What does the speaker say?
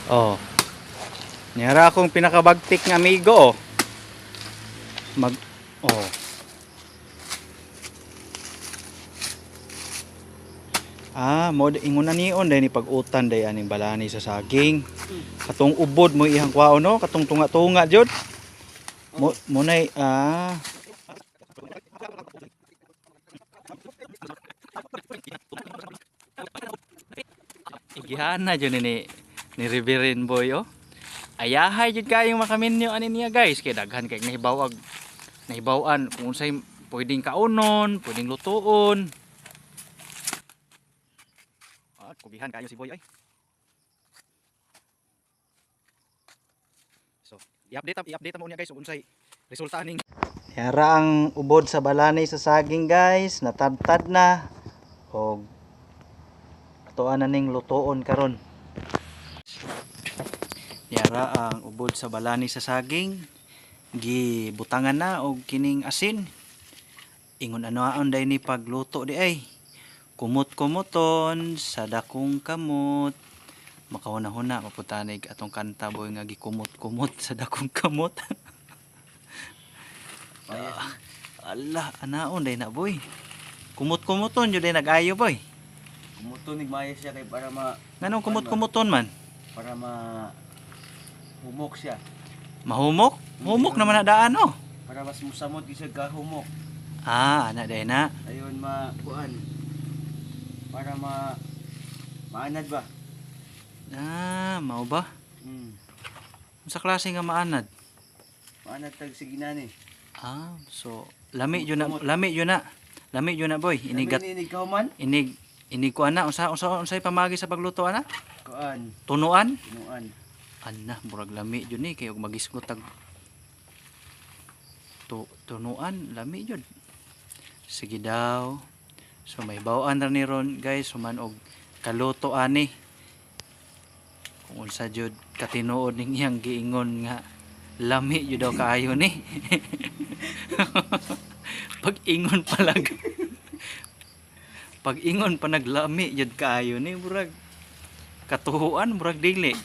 Oh. Niyara akong pinakabagtik nga amigo. Oh. Oh. Mo ingon na niyon dahil ni pag-utan dahil aning balani sa saging. Katong ubod mo ihang kwao no, katong tunga-tunga jud. Mo nay igihana jud ni Riverine Boy oh. Ayahay jud kayong makaminyo ani niya guys, kay daghan kay nahibawan kung unsay pwedeng kaunon, pwedeng lutuon. Kugihan kayo si Boy ay. So, i-update mo niya guys kung unsay resulta ning. Yara ang ubod sa balani sa saging guys, natadtad na. Og atoan na ning lutuon karon. Yara ang ubod sa balani sa saging, gibutangan na og kining asin. Ingon anoon day ni pagluto di ay. Kumot-kumoton sa dakong kamot. Makahuna-huna maputanig atong kanta boy nga gikumot-kumot sa dakong kamot. Allah, anaon day na boy. Kumot-kumoton jud day nag-ayo boy. Kumuton nig maayos siya kay para Nganong kumot-kumoton man? para humok siya. Mahumok? Humok naman na daan oh. Para mas musamot isa ka humok. Ana day na. Ayon kuan. Para maanad ba? Mao ba? Sa klase nga maanad? Maanad tag sige na ni. So lami yun na. Lami yun na boy. Inigat. Inig kauman? Inig ko ana unsay pamagi sa pagluto ana? Kuan. Tunuan? Tunuan. Ana, murag lami yun ni kay og magisgot tag tunuan, lami yun. Sige daw. So may bawaan ra ni ron guys, human og kaluto ani. Kung unsa jud katinuod ning iyang giingon nga lami jud daw kaayo ni. Pag-ingon pa naglami jud kaayo ni, murag katuhuan, murag dili.